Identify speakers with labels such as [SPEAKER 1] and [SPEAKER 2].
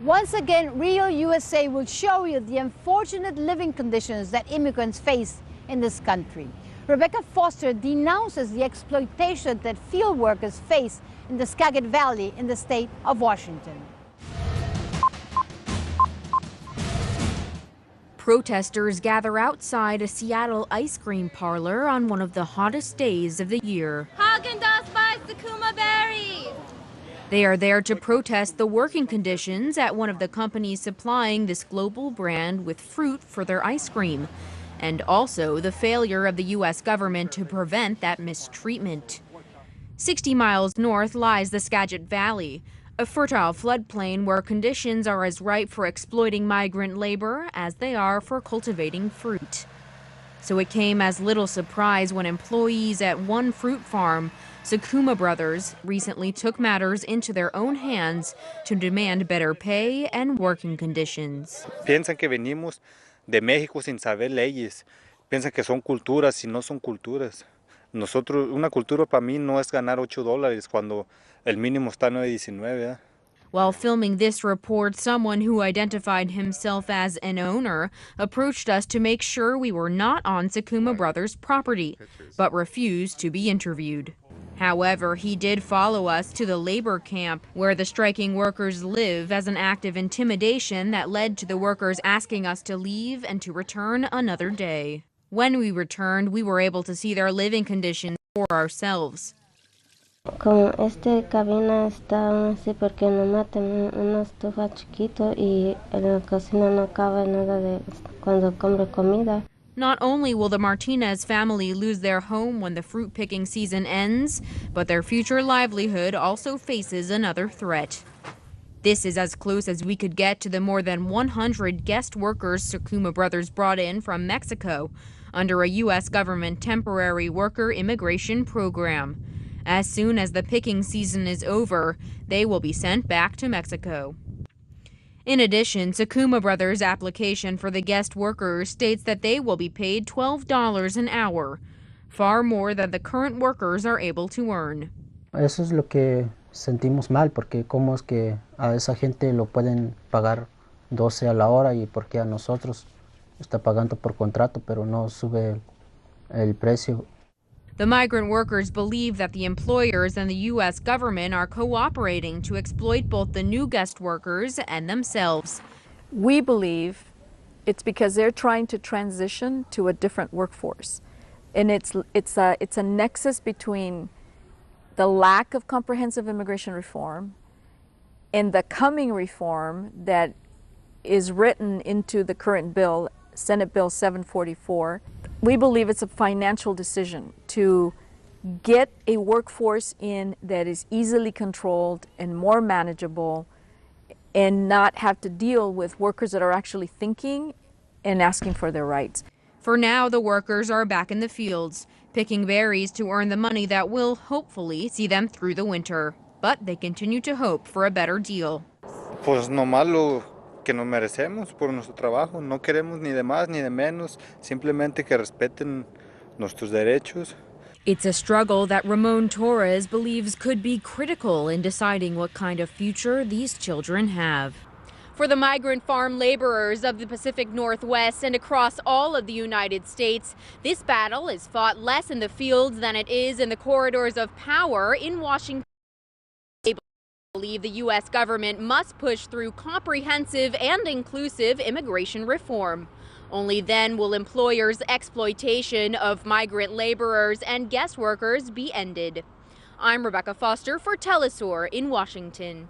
[SPEAKER 1] Once again, Real USA will show you the unfortunate living conditions that immigrants face in this country. Rebecca Foster denounces the exploitation that field workers face in the Skagit Valley in the state of Washington.
[SPEAKER 2] Protesters gather outside a Seattle ice cream parlor on one of the hottest days of the year.
[SPEAKER 3] Haagen-Dazs by Sakuma Berries.
[SPEAKER 2] They are there to protest the working conditions at one of the companies supplying this global brand with fruit for their ice cream, and also the failure of the U.S. government to prevent that mistreatment. 60 miles north lies the Skagit Valley, a fertile floodplain where conditions are as ripe for exploiting migrant labor as they are for cultivating fruit. So it came as little surprise when employees at one fruit farm, Sakuma Brothers, recently took matters into their own hands to demand better pay and working conditions.
[SPEAKER 4] Piensan que venimos de México sin saber leyes. Piensan que son culturas y no son culturas. Nosotros, una cultura para mí no es ganar $8 cuando el mínimo está 9.19.
[SPEAKER 2] While filming this report, someone who identified himself as an owner approached us to make sure we were not on Sakuma Brothers' property, but refused to be interviewed. However, he did follow us to the labor camp where the striking workers live as an act of intimidation that led to the workers asking us to leave and to return another day. When we returned, we were able to see their living conditions for ourselves.
[SPEAKER 5] Con cabina está así porque nomás tenemos una estufa chiquito y en la cocina no cabe nada de cuando compro comida.
[SPEAKER 2] Not only will the Martinez family lose their home when the fruit picking season ends, but their future livelihood also faces another threat. This is as close as we could get to the more than 100 guest workers Sakuma Brothers brought in from Mexico under a U.S. government temporary worker immigration program. As soon as the picking season is over, they will be sent back to Mexico. In addition, Sakuma Brothers' application for the guest workers states that they will be paid $12 an hour, far more than the current workers are able to earn.
[SPEAKER 6] Eso es lo que sentimos mal, porque cómo es que a esa gente lo pueden pagar 12 a la hora y por qué a nosotros está pagando por contrato, pero no sube el precio.
[SPEAKER 2] The migrant workers believe that the employers and the U.S. government are cooperating to exploit both the new guest workers and themselves.
[SPEAKER 7] We believe it's because they're trying to transition to a different workforce. And it's a nexus between the lack of comprehensive immigration reform and the coming reform that is written into the current bill, Senate Bill 744. We believe it's a financial decision to get a workforce in that is easily controlled and more manageable and not have to deal with workers that are actually thinking and asking for their rights.
[SPEAKER 2] For now, the workers are back in the fields, picking berries to earn the money that will hopefully see them through the winter. But they continue to hope for a better deal.
[SPEAKER 4] Pues nomás lo que nos merecemos por nuestro trabajo. No queremos ni de más ni de menos, simplemente que respeten nuestros derechos.
[SPEAKER 2] It's a struggle that Ramon Torres believes could be critical in deciding what kind of future these children have. For the migrant farm laborers of the Pacific Northwest and across all of the United States, this battle is fought less in the fields than it is in the corridors of power in Washington. They believe the U.S. government must push through comprehensive and inclusive immigration reform. Only then will employers' exploitation of migrant laborers and guest workers be ended. I'm Rebecca Foster for Telesur in Washington.